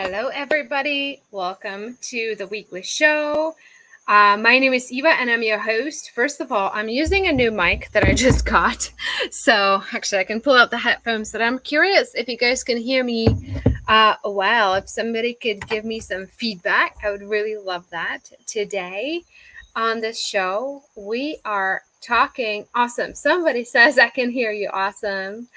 Hello, everybody. Welcome to the weekly show. My name is Eva, and I'm your host. First of all, I'm using a new mic that I just got. So, actually, I can pull out the headphones, but I'm curious if you guys can hear me well. If somebody could give me some feedback, I would really love that. Today on this show, we are talking. Awesome. Somebody says I can hear you. Awesome.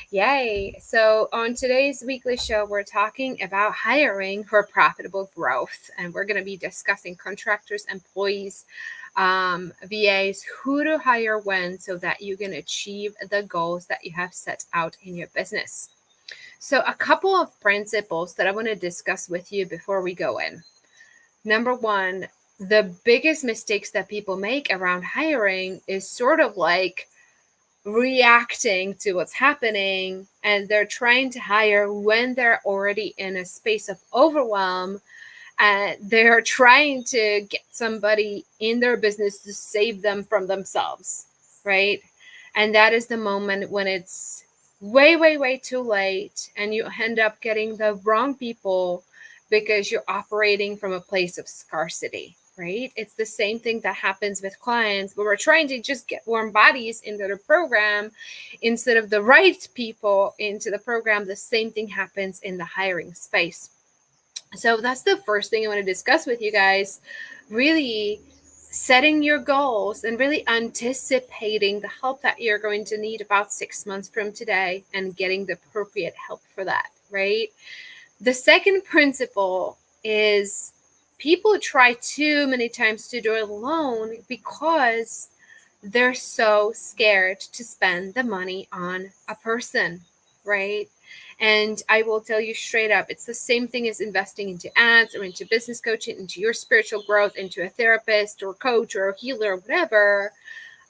Yay. So, on today's weekly show, we're talking about hiring for profitable growth. And we're going to be discussing contractors, employees, VAs, who to hire when so that you can achieve the goals that you have set out in your business. So, a couple of principles that I want to discuss with you before we go in. Number one, the biggest mistakes that people make around hiring is sort of like reacting to what's happening, and they're trying to hire when they're already in a space of overwhelm, and they're trying to get somebody in their business to save them from themselves, right? And that is the moment when it's way too late, and you end up getting the wrong people because you're operating from a place of scarcity, right? It's the same thing that happens with clients where we're trying to just get warm bodies into the program instead of the right people into the program. The same thing happens in the hiring space. So that's the first thing I want to discuss with you guys. Really setting your goals and really anticipating the help that you're going to need about 6 months from today and getting the appropriate help for that, right? The second principle is people try too many times to do it alone because they're so scared to spend the money on a person, right? And I will tell you straight up, it's the same thing as investing into ads or into business coaching, into your spiritual growth, into a therapist or coach or a healer or whatever.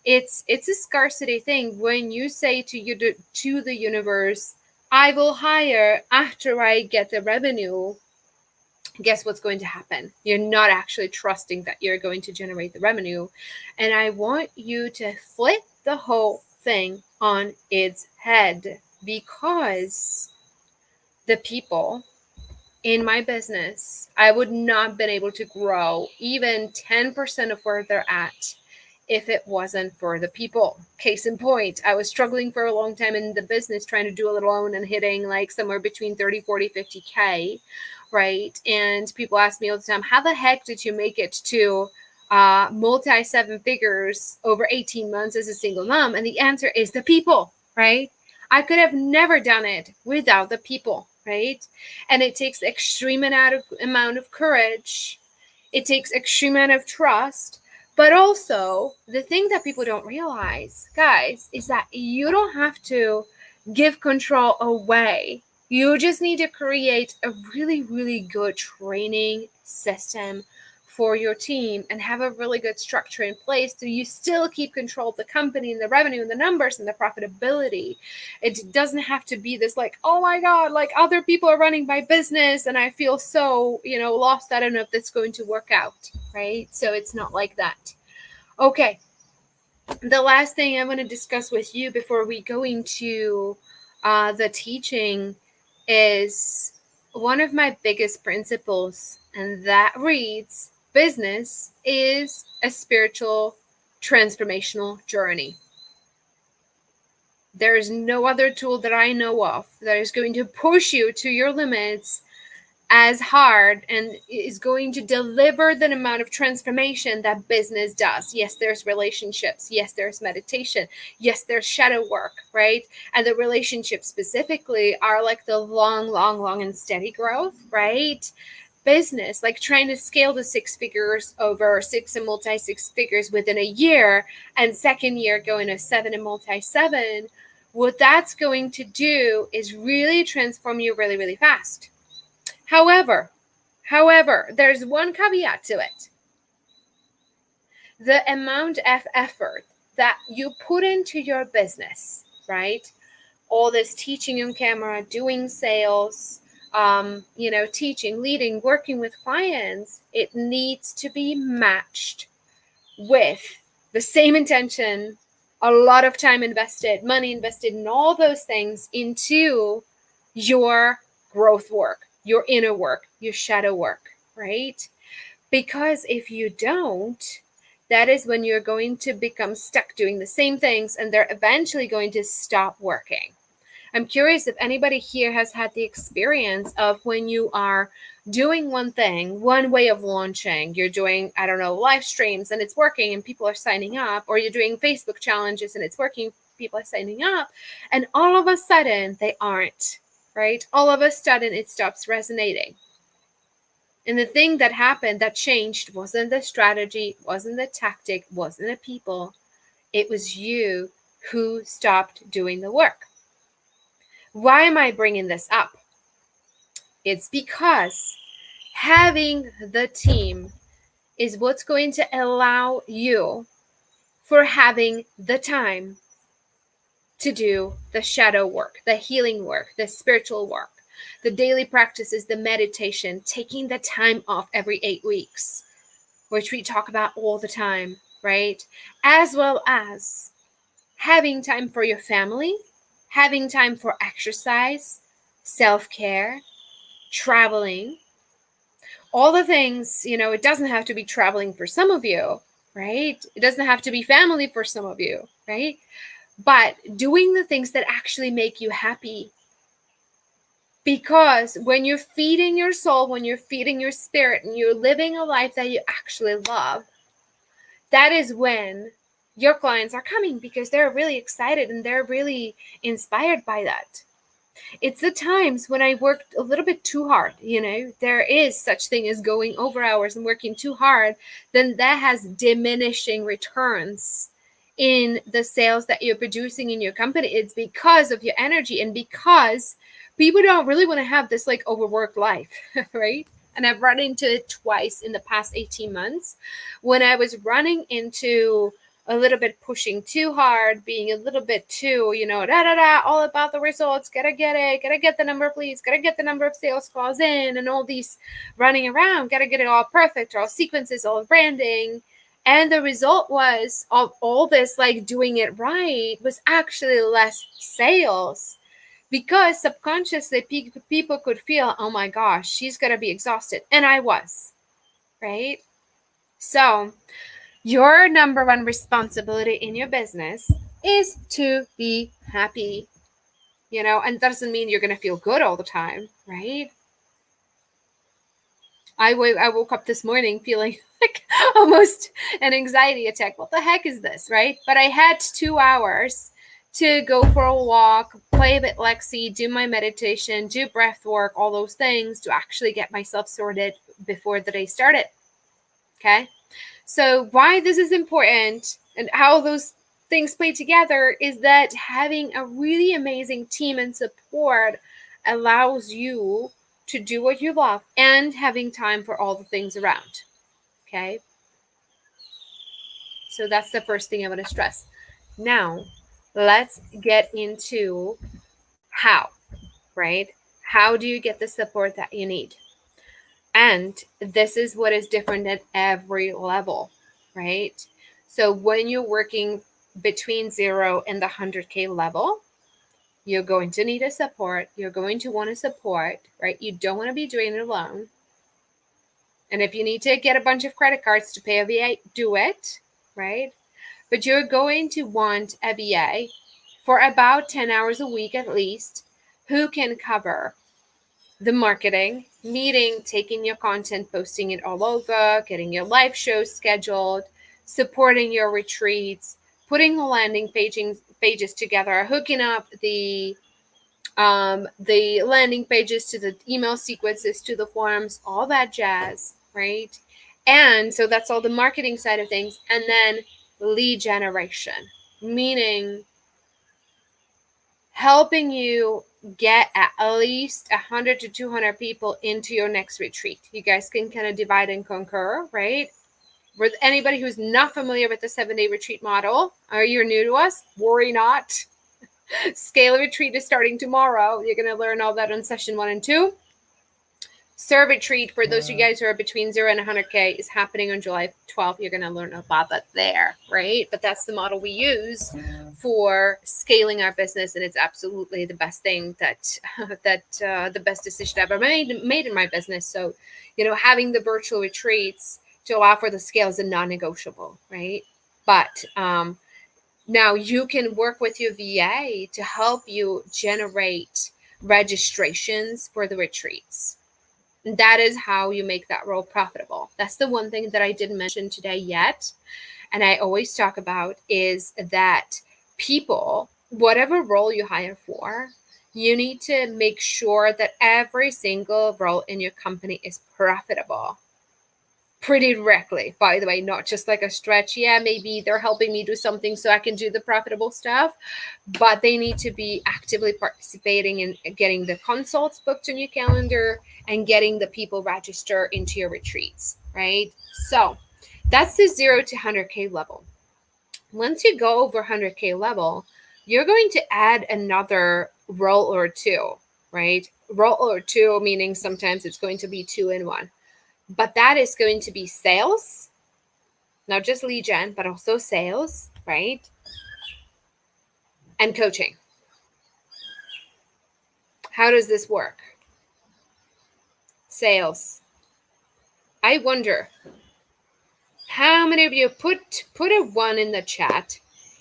It's a scarcity thing. When you say to the universe, I will hire after I get the revenue, guess what's going to happen? You're not actually trusting that you're going to generate the revenue. And I want you to flip the whole thing on its head, because the people in my business, I would not have been able to grow even 10% of where they're at if it wasn't for the people. Case in point, I was struggling for a long time in the business, trying to do it alone and hitting like somewhere between 30, 40, 50K, right? And people ask me all the time, how the heck did you make it to multi 7 figures over 18 months as a single mom? And the answer is the people, right? I could have never done it without the people, right? And it takes extreme amount of courage. It takes extreme amount of trust. But also, the thing that people don't realize, guys, is that you don't have to give control away. You just need to create a really good training system for your team and have a really good structure in place so you still keep control of the company and the revenue and the numbers and the profitability. It doesn't have to be this like, oh my God, like other people are running my business and I feel so, lost. I don't know if that's going to work out, right? So it's not like that. Okay. The last thing I want to discuss with you before we go into the teaching is one of my biggest principles, and that reads, business is a spiritual transformational journey. There is no other tool that I know of that is going to push you to your limits as hard and is going to deliver the amount of transformation that business does. Yes, there's relationships. Yes, there's meditation. Yes, there's shadow work, right? And the relationships specifically are like the long and steady growth, right? Business, like trying to scale to 6 figures over 6 and multi 6 figures within a year, and second year going to 7 and multi 7, what that's going to do is really transform you really fast. However, there's one caveat to it. The amount of effort that you put into your business, right? All this teaching on camera, doing sales, teaching, leading, working with clients, it needs to be matched with the same intention, a lot of time invested, money invested in all those things into your growth work, your inner work, your shadow work, right? Because if you don't, that is when you're going to become stuck doing the same things and they're eventually going to stop working. I'm curious if anybody here has had the experience of when you are doing one thing, one way of launching, you're doing, I don't know, live streams and it's working and people are signing up, or you're doing Facebook challenges and it's working, people are signing up, and all of a sudden they aren't, right? All of a sudden it stops resonating. And the thing that happened, that changed, wasn't the strategy, wasn't the tactic, wasn't the people. It was you who stopped doing the work. Why am I bringing this up? It's because having the team is what's going to allow you for having the time to do the shadow work, the healing work, the spiritual work, the daily practices, the meditation, taking the time off every 8 weeks, which we talk about all the time, right? As well as having time for your family, having time for exercise, self-care, traveling, all the things. It doesn't have to be traveling for some of you, right? It doesn't have to be family for some of you, right? But doing the things that actually make you happy. Because when you're feeding your soul, when you're feeding your spirit, and you're living a life that you actually love, that is when your clients are coming, because they're really excited and they're really inspired by that. It's the times when I worked a little bit too hard, there is such thing as going over hours and working too hard, then that has diminishing returns in the sales that you're producing in your company. It's because of your energy and because people don't really want to have this like overworked life, right? And I've run into it twice in the past 18 months when I was running into a little bit pushing too hard, being a little bit too, all about the results, gotta get it, gotta get the number of leads, gotta get the number of sales calls in, and all these running around, gotta get it all perfect, all sequences, all branding. And the result was of all this, like doing it right, was actually less sales. Because subconsciously people could feel, oh my gosh, she's going to be exhausted. And I was, right? So your number one responsibility in your business is to be happy, and that doesn't mean you're going to feel good all the time, right? I woke up this morning feeling like almost an anxiety attack. What the heck is this, right? But I had 2 hours to go for a walk, play a bit Lexi, do my meditation, do breath work, all those things to actually get myself sorted before the day started. Okay? So why this is important and how those things play together is that having a really amazing team and support allows you to do what you love and having time for all the things around. Okay? So that's the first thing I want to stress. Now, let's get into how, right? How do you get the support that you need? And this is what is different at every level, right? So when you're working between 0 and the 100K level, you're going to need a support. You're going to want to support, right? You don't want to be doing it alone. And if you need to get a bunch of credit cards to pay a VA, do it, right? But you're going to want a VA for about 10 hours a week at least, who can cover the marketing, meeting, taking your content, posting it all over, getting your live shows scheduled, supporting your retreats, putting the landing pages together, hooking up the landing pages to the email sequences, to the forms, all that jazz, right? And so that's all the marketing side of things. And then lead generation, meaning helping you get at least 100 to 200 people into your next retreat. You guys can kind of divide and conquer, right? With anybody who's not familiar with the 7-day retreat model, or you're new to us, worry not. Scale retreat is starting tomorrow. You're going to learn all that on session 1 and 2. So retreat, for those of you guys who are between 0 and 100K, is happening on July 12th. You're going to learn about that there, right? But that's the model we use for scaling our business, and it's absolutely the best thing that the best decision I've ever made in my business. So, having the virtual retreats to allow for the scale is a non-negotiable, right? But now you can work with your VA to help you generate registrations for the retreats. That is how you make that role profitable. That's the one thing that I didn't mention today yet, and I always talk about, is that people, whatever role you hire for, you need to make sure that every single role in your company is profitable. Pretty directly, by the way, not just like a stretch. Yeah, maybe they're helping me do something so I can do the profitable stuff, but they need to be actively participating in getting the consults booked on your calendar and getting the people register into your retreats, right? So that's the 0 to 100K level. Once you go over 100K level, you're going to add another role or two, right? Role or two, meaning sometimes it's going to be 2 in 1. But that is going to be sales, not just lead gen, but also sales, right? And coaching. How does this work? Sales. I wonder how many of you put a 1 in the chat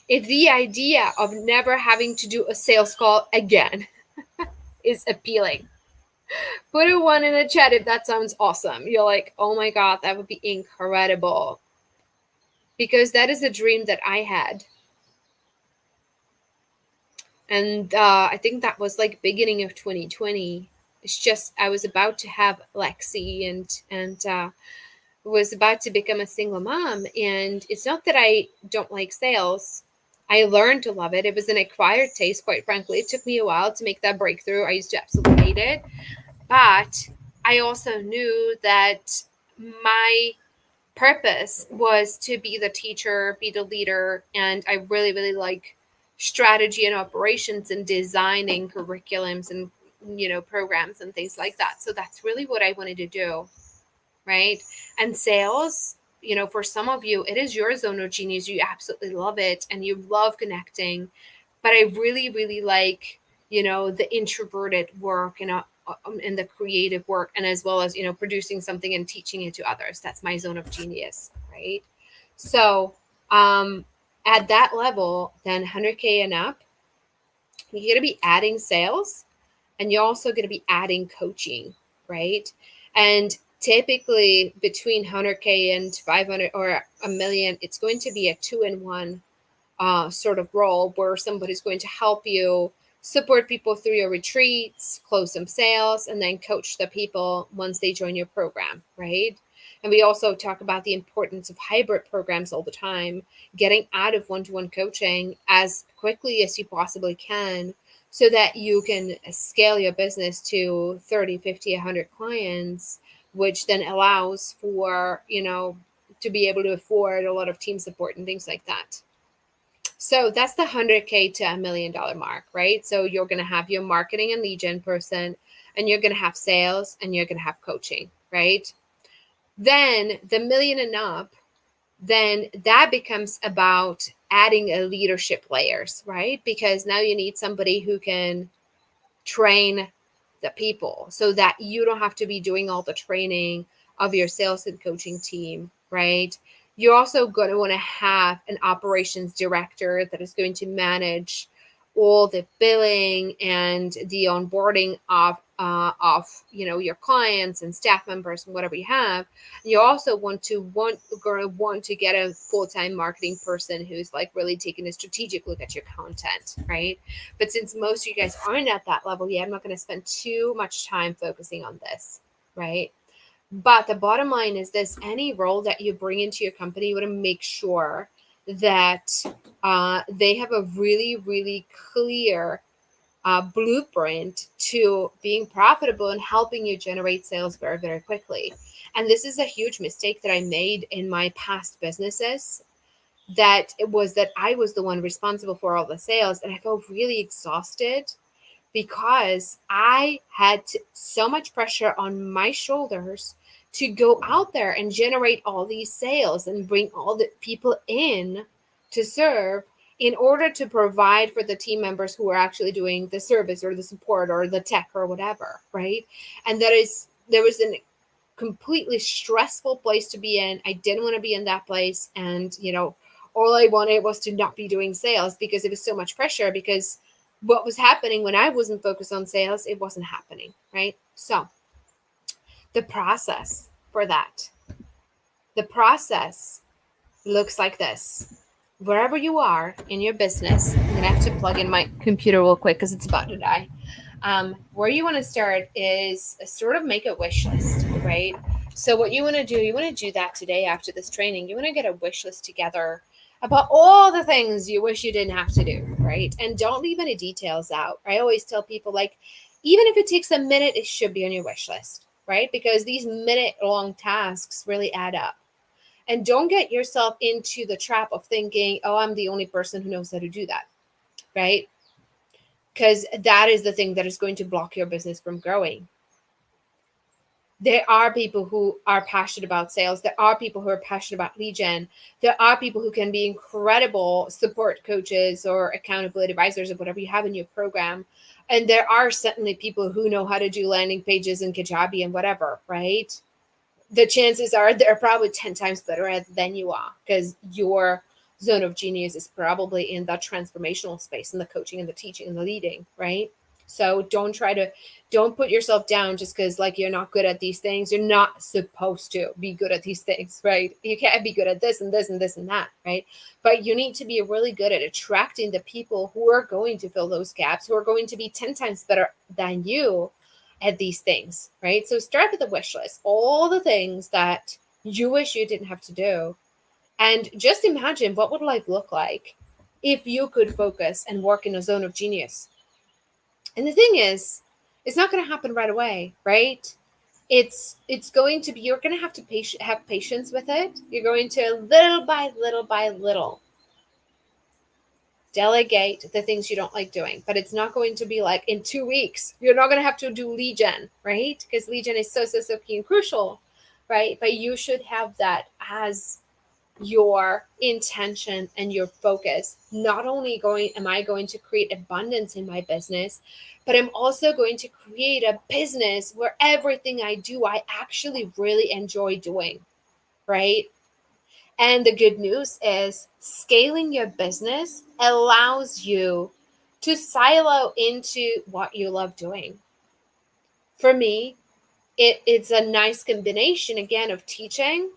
if the idea of never having to do a sales call again is appealing. Put a 1 in the chat if that sounds awesome. You're like, oh my God, that would be incredible. Because that is a dream that I had. And I think that was like beginning of 2020. It's just I was about to have Lexi and was about to become a single mom. And it's not that I don't like sales. I learned to love it. It was an acquired taste, quite frankly. It took me a while to make that breakthrough. I used to absolutely hate it. But I also knew that my purpose was to be the teacher, be the leader, and I really, really like strategy and operations and designing curriculums and programs and things like that. So that's really what I wanted to do, right? And sales, for some of you, it is your zone of genius. You absolutely love it and you love connecting. But I really, really like, the introverted work and the creative work, and as well as, producing something and teaching it to others. That's my zone of genius, right? So at that level, then 100K and up, you're going to be adding sales and you're also going to be adding coaching, right? And typically between 100K and 500 or a million, it's going to be a 2 in 1 sort of role where somebody's going to help you support people through your retreats, close some sales, and then coach the people once they join your program, right? And we also talk about the importance of hybrid programs all the time, getting out of one-to-one coaching as quickly as you possibly can so that you can scale your business to 30, 50, 100 clients, which then allows for, to be able to afford a lot of team support and things like that. So that's the 100K to $1 million mark, right? So you're going to have your marketing and lead gen person, and you're going to have sales, and you're going to have coaching, right? Then the million and up, then that becomes about adding a leadership layers, right? Because now you need somebody who can train the people so that you don't have to be doing all the training of your sales and coaching team, right? You're also going to want to have an operations director that is going to manage all the billing and the onboarding of your clients and staff members and whatever you have. You also want to get a full-time marketing person who's like really taking a strategic look at your content, right? But since most of you guys aren't at that level yet, I'm not going to spend too much time focusing on this, right? But the bottom line is this: any role that you bring into your company, you want to make sure that they have a really, really clear blueprint to being profitable and helping you generate sales very, very quickly. And this is a huge mistake that I made in my past businesses, that I was the one responsible for all the sales, and I felt really exhausted because I had so much pressure on my shoulders to go out there and generate all these sales and bring all the people in to serve in order to provide for the team members who are actually doing the service or the support or the tech or whatever, right? And there was a completely stressful place to be in. I didn't want to be in that place. And, all I wanted was to not be doing sales because it was so much pressure, because what was happening when I wasn't focused on sales, it wasn't happening, right? So the process for that, the process looks like this. Wherever you are in your business, I'm going to have to plug in my computer real quick because it's about to die. Where you want to start is sort of make a wish list, right? So what you want to do that today after this training. You want to get a wish list together about all the things you wish you didn't have to do, right? And don't leave any details out. I always tell people, like, even if it takes a minute, it should be on your wish list, right? Because these minute-long tasks really add up. And don't get yourself into the trap of thinking, oh, I'm the only person who knows how to do that, right? Because that is the thing that is going to block your business from growing. There are people who are passionate about sales. There are people who are passionate about lead gen. There are people who can be incredible support coaches or accountability advisors or whatever you have in your program. And there are certainly people who know how to do landing pages and Kajabi and whatever, right? The chances are they're probably 10 times better at than you are, because your zone of genius is probably in that transformational space, in the coaching and the teaching and the leading, right? So don't put yourself down just because, like, you're not good at these things. You're not supposed to be good at these things, right? You can't be good at this and this and this and that, right? But you need to be really good at attracting the people who are going to fill those gaps, who are going to be 10 times better than you at these things, right? So start with a wish list, all the things that you wish you didn't have to do. And just imagine, what would life look like if you could focus and work in a zone of genius? And the thing is, it's not going to happen right away, right? It's going to be, you're going to have to have patience with it. You're going to little by little delegate the things you don't like doing, but it's not going to be like in 2 weeks. You're not going to have to do lead gen, right? Because lead gen is so key and crucial, right? But you should have that as your intention and your focus. Not only am I going to create abundance in my business, but I'm also going to create a business where everything I do, I actually really enjoy doing, right? And the good news is, scaling your business allows you to silo into what you love doing. For me, it's a nice combination, again, of teaching,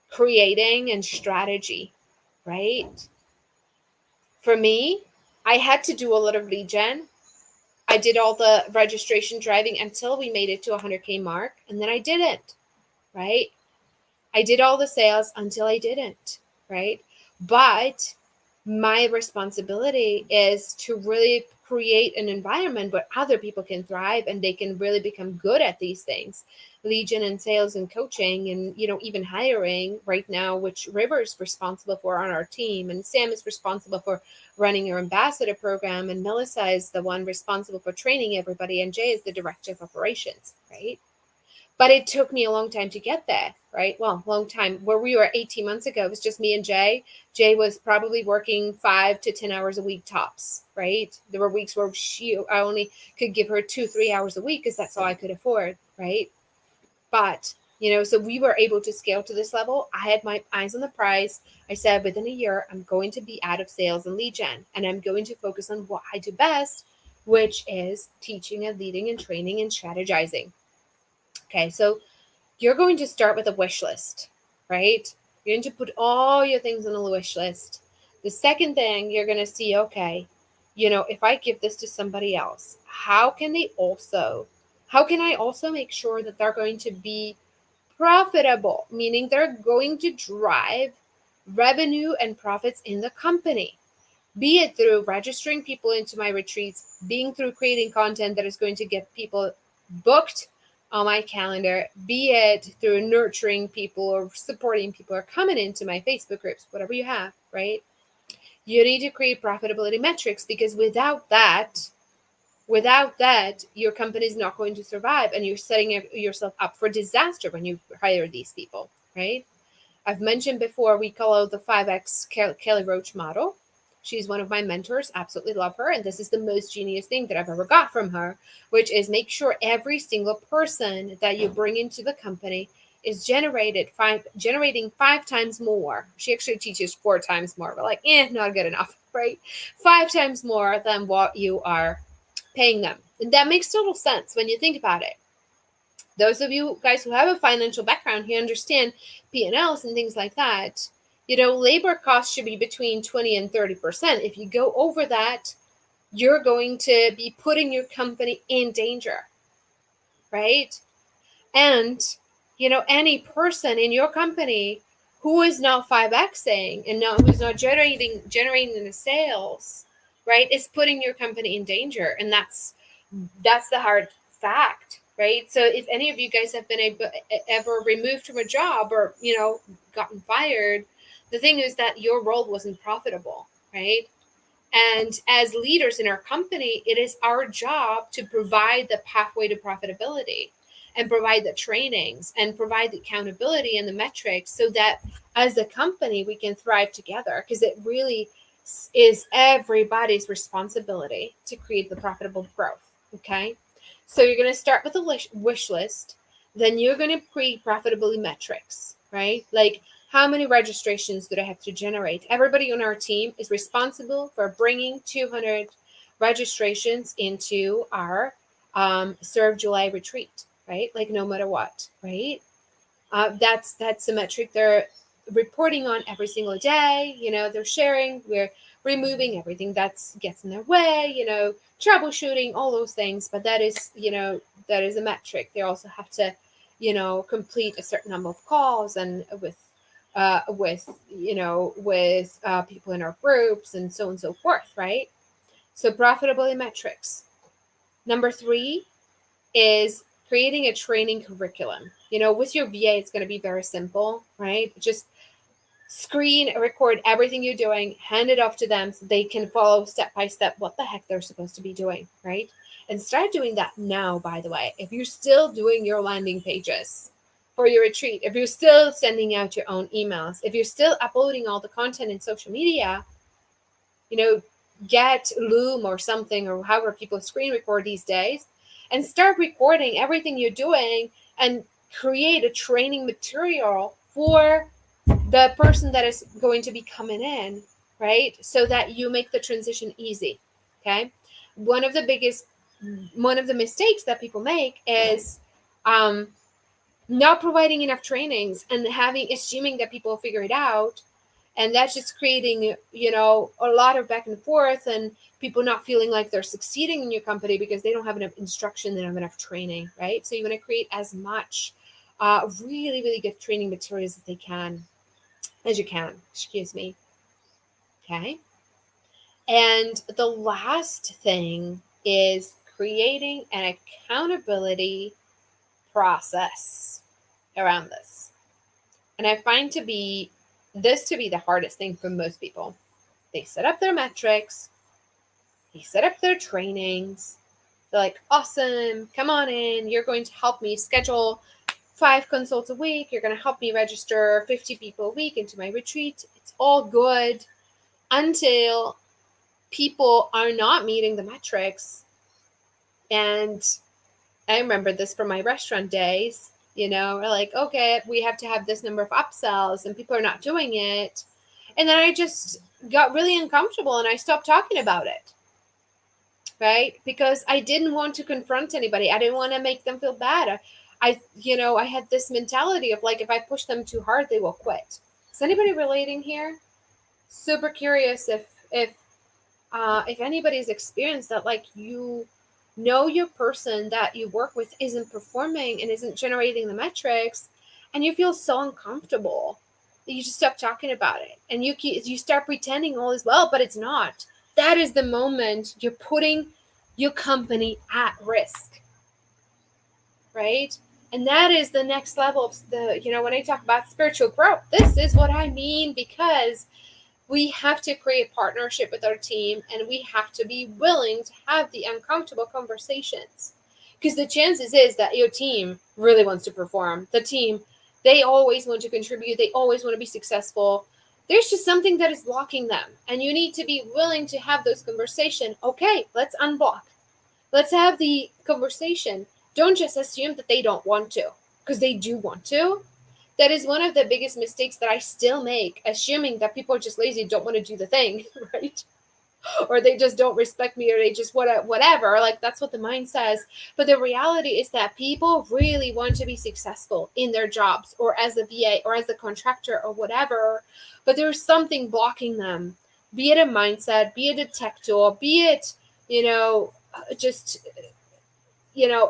creating, and strategy, right? For me, I had to do a lot of lead gen. I did all the registration driving until we made it to 100K mark, and then I didn't, right? I did all the sales until I didn't, right? But my responsibility is to really create an environment where other people can thrive and they can really become good at these things. Lead gen and sales and coaching and, even hiring right now, which River's responsible for on our team, and Sam is responsible for running your ambassador program, and Melissa is the one responsible for training everybody, and Jay is the director of operations, right? But it took me a long time to get there, right? Well, long time. Where we were 18 months ago, it was just me and Jay. Jay was probably working 5 to 10 hours a week tops, right? There were weeks where I only could give her 2-3 hours a week because that's all I could afford, right? But, so we were able to scale to this level. I had my eyes on the prize. I said, within a year, I'm going to be out of sales and lead gen, and I'm going to focus on what I do best, which is teaching and leading and training and strategizing. Okay, so you're going to start with a wish list, right? You're going to put all your things on a wish list. The second thing, you're going to see, okay, if I give this to somebody else, how can I also make sure that they're going to be profitable, meaning they're going to drive revenue and profits in the company, be it through registering people into my retreats, being through creating content that is going to get people booked on my calendar, be it through nurturing people or supporting people or coming into my Facebook groups, whatever you have, right? You need to create profitability metrics, because without that, Without that, your company is not going to survive, and you're setting yourself up for disaster when you hire these people, right? I've mentioned before, we follow the 5X Kelly Roach model. She's one of my mentors, absolutely love her. And this is the most genius thing that I've ever got from her, which is make sure every single person that you bring into the company is generating 5 times more. She actually teaches 4 times more. We're like, not good enough, right? 5 times more than what you are paying them. And that makes total sense when you think about it. Those of you guys who have a financial background, who understand P&Ls and things like that, labor costs should be between 20 and 30%. If you go over that, you're going to be putting your company in danger, right? And, any person in your company who is not 5Xing and who's not generating the sales, right, is putting your company in danger. And that's the hard fact, right? So if any of you guys have been ever removed from a job or, gotten fired, the thing is that your role wasn't profitable, right? And as leaders in our company, it is our job to provide the pathway to profitability and provide the trainings and provide the accountability and the metrics so that as a company, we can thrive together, because it really is everybody's responsibility to create the profitable growth. Okay. So you're going to start with a wish list. Then you're going to create profitability metrics, right? Like, how many registrations do I have to generate? Everybody on our team is responsible for bringing 200 registrations into our Serve July retreat, right? Like, no matter what, right? That's a metric they're reporting on every single day. They're sharing. We're removing everything that gets in their way. Troubleshooting, all those things. But that is a metric. They also have to, complete a certain number of calls and with people in our groups and so on and so forth, right? So profitability metrics. Number 3 is creating a training curriculum. With your VA, it's going to be very simple, right? Just screen, record everything you're doing, hand it off to them so they can follow step by step what the heck they're supposed to be doing, right? And start doing that now, by the way. If you're still doing your landing pages for your retreat, if you're still sending out your own emails, if you're still uploading all the content in social media, get Loom or something, or however people screen record these days, and start recording everything you're doing and create a training material for the person that is going to be coming in, right? So that you make the transition easy, okay? One of the mistakes that people make is not providing enough trainings and assuming that people will figure it out. And that's just creating, a lot of back and forth and people not feeling like they're succeeding in your company because they don't have enough instruction, they don't have enough training, right? So you want to create as much really, really good training materials as you can, Okay. And the last thing is creating an accountability process around this. And I find this to be the hardest thing for most people. They set up their metrics, they set up their trainings. They're like, awesome, come on in. You're going to help me schedule 5 consults a week. You're going to help me register 50 people a week into my retreat. It's all good until people are not meeting the metrics. And I remember this from my restaurant days. We're like, okay, we have to have this number of upsells and people are not doing it. And then I just got really uncomfortable and I stopped talking about it, right? Because I didn't want to confront anybody. I didn't want to make them feel bad. I had this mentality of like, if I push them too hard, they will quit. Is anybody relating here? Super curious if anybody's experienced that, like, your person that you work with isn't performing and isn't generating the metrics, and you feel so uncomfortable that you just stop talking about it and you start pretending all is well, but it's not. That is the moment you're putting your company at risk, right? And that is the next level of when I talk about spiritual growth, this is what I mean, because We have to create partnership with our team, and we have to be willing to have the uncomfortable conversations, because the chances is that your team really wants to perform. The team, they always want to contribute, they always want to be successful. There's just something that is blocking them, and you need to be willing to have those conversations. Okay, let's unblock, let's have the conversation. Don't just assume that they don't want to, because they do want to. That is one of the biggest mistakes that I still make, assuming that people are just lazy, don't want to do the thing, right? Or they just don't respect me, or they just whatever. Like, that's what the mind says. But the reality is that people really want to be successful in their jobs, or as a VA, or as a contractor, or whatever. But there's something blocking them, be it a mindset, be it a tech tool, be it, just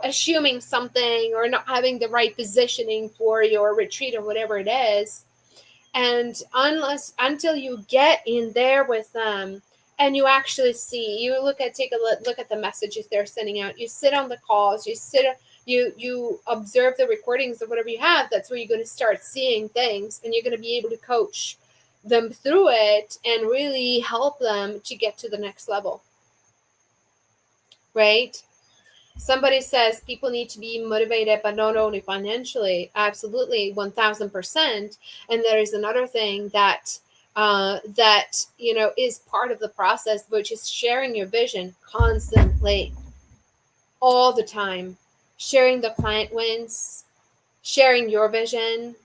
assuming something, or not having the right positioning for your retreat, or whatever it is. And until you get in there with them, and you actually see, you take a look at the messages they're sending out, you sit on the calls, you observe the recordings of whatever you have, that's where you're going to start seeing things, and you're going to be able to coach them through it and really help them to get to the next level, right? Somebody says people need to be motivated, but not only financially. Absolutely, 1000%. And there is another thing that is part of the process, which is sharing your vision constantly, all the time. Sharing the client wins, sharing your vision,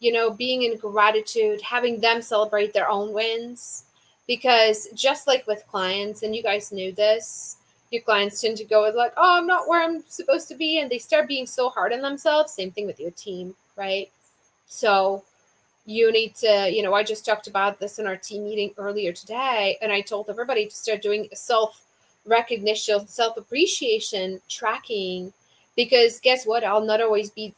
being in gratitude, having them celebrate their own wins. Because just like with clients, and you guys knew this, your clients tend to go with like, oh, I'm not where I'm supposed to be. And they start being so hard on themselves. Same thing with your team, right? So you need to, I just talked about this in our team meeting earlier today. And I told everybody to start doing self-recognition, self-appreciation tracking. Because guess what? I'll not always be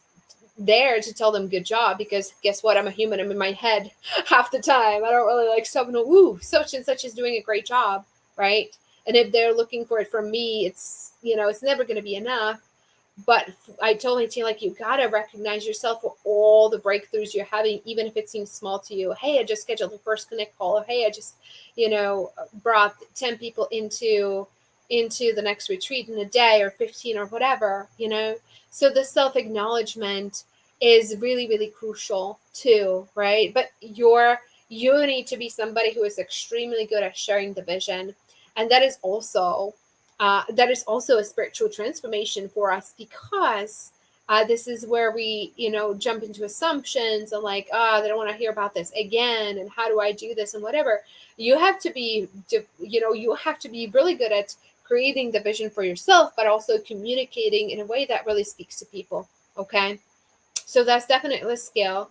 there to tell them good job, because guess what? I'm a human. I'm in my head half the time. I don't really like someone, ooh, such and such is doing a great job, right? And if they're looking for it from me, it's never going to be enough. But I told my team, like, you got to recognize yourself for all the breakthroughs you're having, even if it seems small to you. Hey, I just scheduled the first connect call. Or hey, I just, brought 10 people into the next retreat in a day, or 15, or whatever, So the self-acknowledgement is really, really crucial too, right? But you need to be somebody who is extremely good at sharing the vision. And that is also a spiritual transformation for us, because this is where we, jump into assumptions and like, they don't want to hear about this again. And how do I do this and whatever. You have to be, really good at creating the vision for yourself, but also communicating in a way that really speaks to people. Okay. So that's definitely a skill.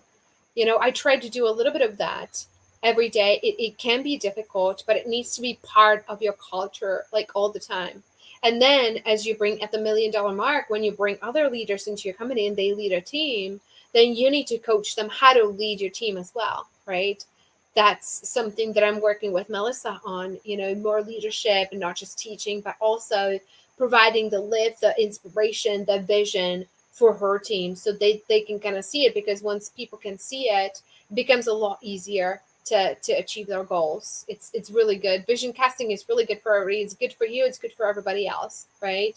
I tried to do a little bit of that every day. It can be difficult, but it needs to be part of your culture, like all the time. And then as you bring at the $1 million mark, when you bring other leaders into your company and they lead a team, then you need to coach them how to lead your team as well, right? That's something that I'm working with Melissa on, more leadership, and not just teaching, but also providing the lift, the inspiration, the vision for her team, so they can kind of see it. Because once people can see it, it becomes a lot easier to achieve their goals. It's really good. Vision casting is really good for everybody. It's good for you. It's good for everybody else, right?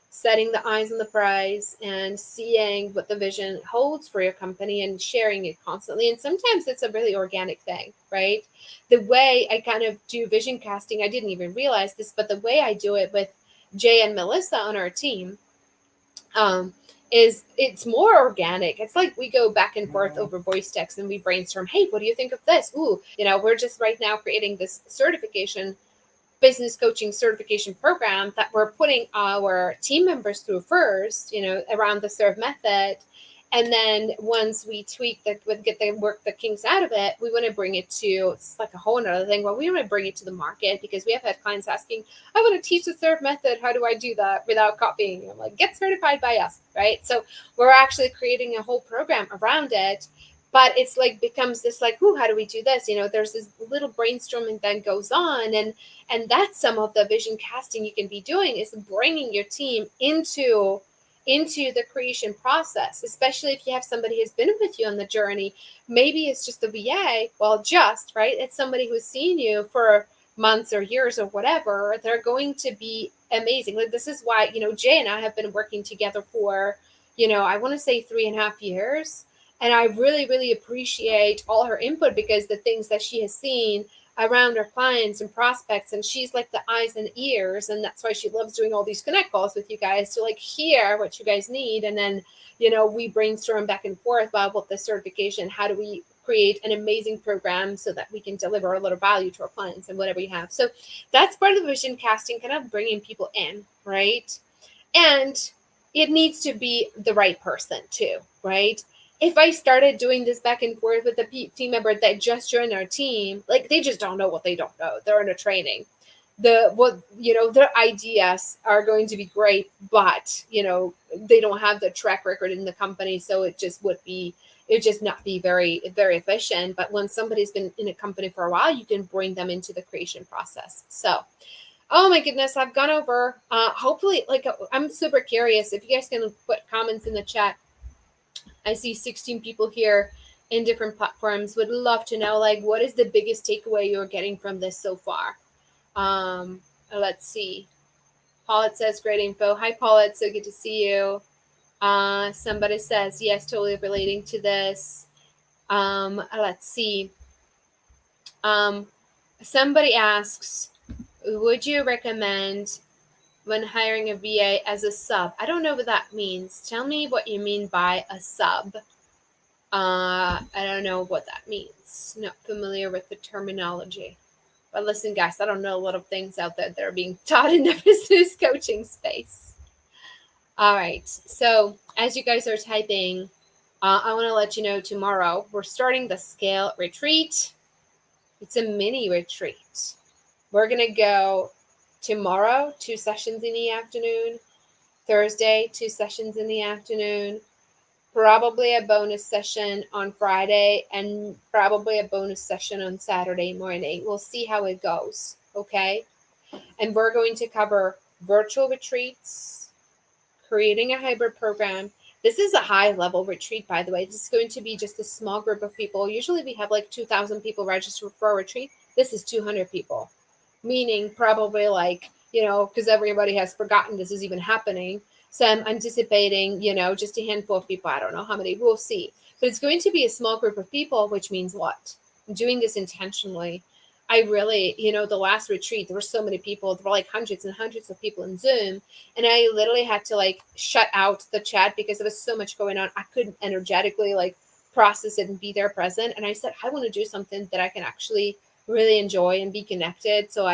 Setting the eyes on the prize and seeing what the vision holds for your company and sharing it constantly. And sometimes it's a really organic thing, right? The way I kind of do vision casting, I didn't even realize this, but the way I do it with Jay and Melissa on our team, is it's more organic. It's like we go back and forth over voice text and we brainstorm. Hey, what do you think of this? Ooh, we're just right now creating this business coaching certification program that we're putting our team members through first, around the serve method. And then once we tweak get the kinks out of it, we want to bring it to, it's like a whole another thing. Well, we want to bring it to the market, because we have had clients asking, I want to teach the serve method. How do I do that without copying? I'm like, get certified by us, right? So we're actually creating a whole program around it. But it's like becomes this like, how do we do this? There's this little brainstorming that goes on. And that's some of the vision casting you can be doing, is bringing your team into into the creation process, especially if you have somebody who's been with you on the journey. Maybe it's just a VA, well, just, right? It's somebody who's seen you for months or years or whatever. They're going to be amazing. Like, this is why, Jay and I have been working together for, I want to say 3.5 years. And I really, really appreciate all her input, because the things that she has seen around her clients and prospects, and she's like the eyes and ears, and that's why she loves doing all these connect calls with you guys to like hear what you guys need. And then we brainstorm back and forth about what the certification, how do we create an amazing program so that we can deliver a lot of value to our clients and whatever you have. So that's part of the vision casting, kind of bringing people in, right? And it needs to be the right person too, right? If I started doing this back and forth with a team member that just joined our team, like, they just don't know what they don't know. They're in a training. Their ideas are going to be great, but they don't have the track record in the company, so it just not be very, very efficient. But when somebody's been in a company for a while, you can bring them into the creation process. So, oh my goodness, I've gone over. Hopefully, I'm super curious if you guys can put comments in the chat. I see 16 people here in different platforms. Would love to know, like, what is the biggest takeaway you're getting from this so far? Let's see. Paulette says, great info. Hi, Paulette. So good to see you. Somebody says, yes, totally relating to this. Let's see. Somebody asks, would you recommend when hiring a VA as a sub? I don't know what that means. Tell me what you mean by a sub. I don't know what that means. Not familiar with the terminology. But listen, guys, I don't know a lot of things out there that are being taught in the business coaching space. All right. So as you guys are typing, I want to let you know tomorrow we're starting the Scale Retreat. It's a mini retreat. We're going to go tomorrow, 2 sessions in the afternoon. Thursday, 2 sessions in the afternoon. Probably a bonus session on Friday, and probably a bonus session on Saturday morning. We'll see how it goes, okay? And we're going to cover virtual retreats, creating a hybrid program. This is a high-level retreat, by the way. This is going to be just a small group of people. Usually we have like 2,000 people registered for a retreat. This is 200 people, meaning probably because everybody has forgotten this is even happening. So I'm anticipating, just a handful of people. I don't know how many, we'll see. But it's going to be a small group of people, which means what? I'm doing this intentionally. I really, the last retreat, there were so many people. There were like hundreds and hundreds of people in Zoom. And I literally had to shut out the chat because there was so much going on. I couldn't energetically process it and be there present. And I said, I want to do something that I can actually really enjoy and be connected. So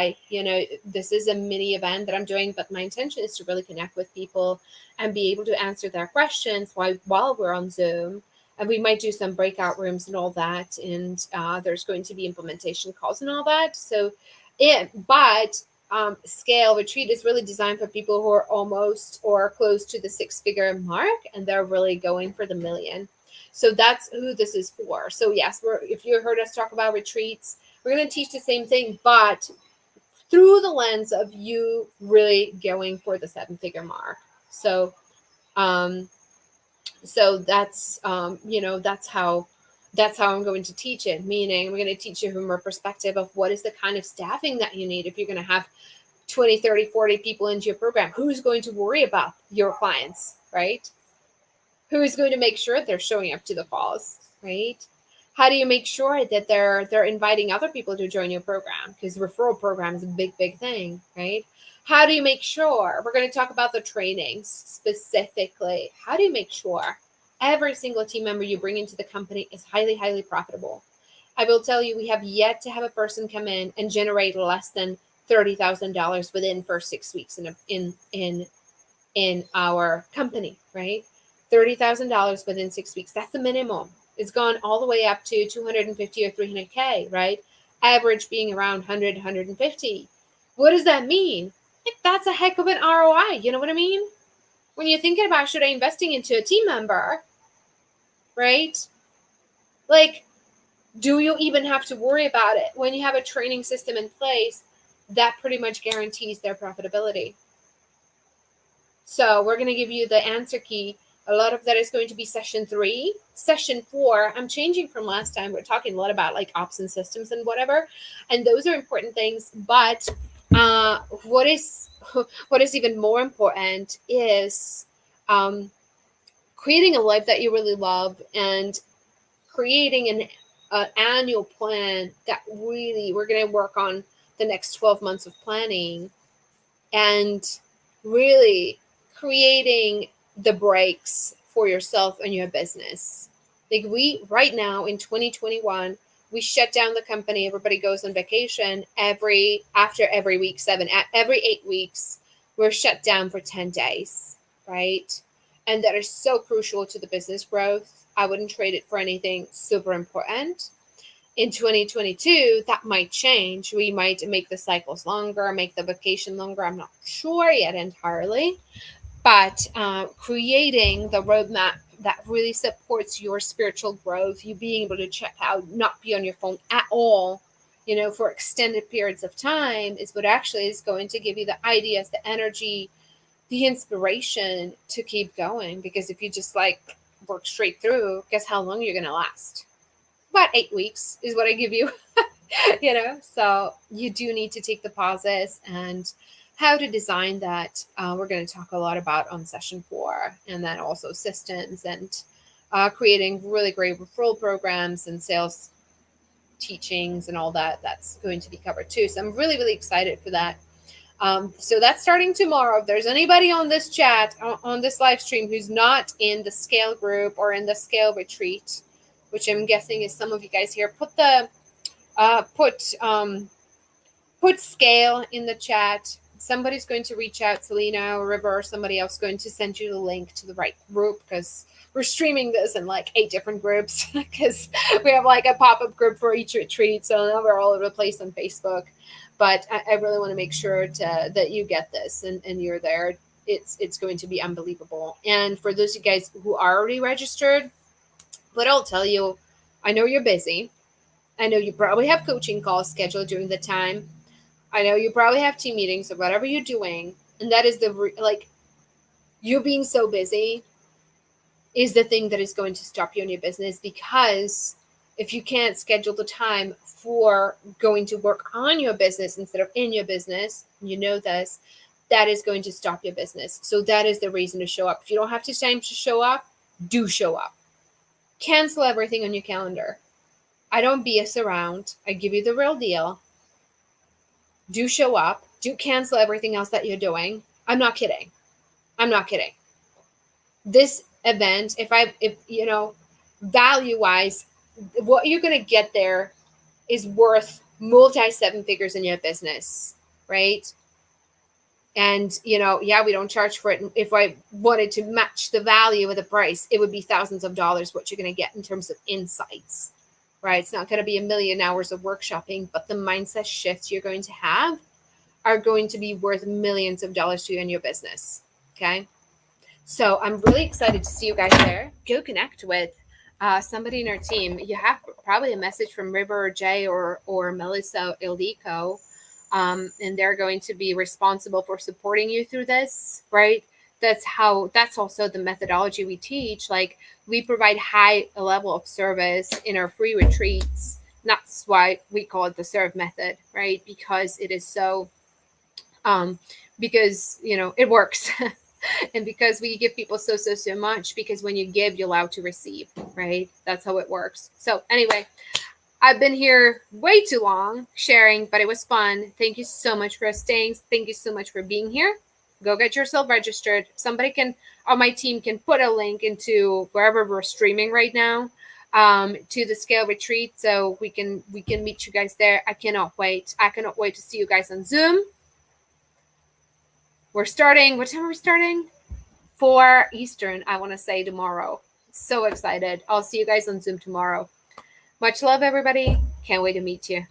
this is a mini event that I'm doing, but my intention is to really connect with people and be able to answer their questions while we're on Zoom. And we might do some breakout rooms and all that. And there's going to be implementation calls and all that. So Scale Retreat is really designed for people who are almost or close to the 6-figure mark, and they're really going for the million. So that's who this is for. So yes, if you heard us talk about retreats, we're going to teach the same thing, but through the lens of you really going for the 7-figure mark. So, that's how I'm going to teach it. Meaning, we're going to teach you from a perspective of what is the kind of staffing that you need. If you're going to have 20, 30, 40 people into your program, who's going to worry about your clients, right? Who is going to make sure they're showing up to the calls, right? How do you make sure that they're inviting other people to join your program? Because referral program is a big, big thing, right? How do you make sure? We're going to talk about the trainings specifically. How do you make sure every single team member you bring into the company is highly, highly profitable? I will tell you, we have yet to have a person come in and generate less than $30,000 within first 6 weeks in our company, right? $30,000 within 6 weeks. That's the minimum. It's gone all the way up to 250 or 300K, right? Average being around 100, 150. What does that mean? That's a heck of an ROI. You know what I mean? When you're thinking about, should I investing into a team member, right? Do you even have to worry about it? When you have a training system in place, that pretty much guarantees their profitability. So we're going to give you the answer key. A lot of that is going to be session 3. Session 4, I'm changing from last time. We're talking a lot about like ops and systems and whatever. And those are important things. But what is even more important is creating a life that you really love and creating an annual plan that really we're going to work on the next 12 months of planning and really creating the breaks for yourself and your business. Like we right now in 2021, we shut down the company. Everybody goes on vacation every week 7, every 8 weeks, we're shut down for 10 days, right? And that is so crucial to the business growth. I wouldn't trade it for anything super important. In 2022, that might change. We might make the cycles longer, make the vacation longer. I'm not sure yet entirely, but creating the roadmap that really supports your spiritual growth, you being able to check out, not be on your phone at all, for extended periods of time is what actually is going to give you the ideas, the energy, the inspiration to keep going. Because if you just like work straight through, guess how long you're going to last? About 8 weeks is what I give you, so you do need to take the pauses and how to design that. We're going to talk a lot about on session 4, and then also systems and creating really great referral programs and sales teachings and all that. That's going to be covered too. So I'm really, really excited for that. So that's starting tomorrow. If there's anybody on this chat, on this live stream who's not in the scale group or in the scale retreat, which I'm guessing is some of you guys here, put scale in the chat. Somebody's going to reach out, Selena or River or somebody else going to send you the link to the right group, because we're streaming this in like 8 different groups because we have like a pop-up group for each retreat. So now we're all over the place on Facebook. But I really want to make sure that you get this and you're there. It's going to be unbelievable. And for those of you guys who are already registered, but I'll tell you, I know you're busy. I know you probably have coaching calls scheduled during the time. I know you probably have team meetings or whatever you're doing. And that is you being so busy is the thing that is going to stop you in your business, because if you can't schedule the time for going to work on your business instead of in your business, you know this, that is going to stop your business. So that is the reason to show up. If you don't have time to show up, do show up. Cancel everything on your calendar. I don't BS around. I give you the real deal. Do show up. Do cancel everything else that you're doing. I'm not kidding. This event, if value-wise, what you're going to get there is worth multi-7 figures in your business, right? And, we don't charge for it. If I wanted to match the value with the price, it would be thousands of dollars what you're going to get in terms of insights, right? It's not going to be a million hours of workshopping, but the mindset shifts you're going to have are going to be worth millions of dollars to you in your business, okay? So I'm really excited to see you guys there. Go connect with somebody in our team. You have probably a message from River or Jay or Melissa Ildiko. And they're going to be responsible for supporting you through this, right? That's also the methodology we teach. Like, we provide high level of service in our free retreats. That's why we call it the serve method, right? Because it is so, because, it works. And because we give people so much, because when you give, you're allowed to receive, right? That's how it works. So anyway, I've been here way too long sharing, but it was fun. Thank you so much for staying. Thank you so much for being here. Go get yourself registered. Somebody on my team can put a link into wherever we're streaming right now, to the scale retreat. So we can meet you guys there. I cannot wait. I cannot wait to see you guys on Zoom. We're starting. What time are we starting? 4 Eastern, I want to say, tomorrow. So excited. I'll see you guys on Zoom tomorrow. Much love, everybody. Can't wait to meet you.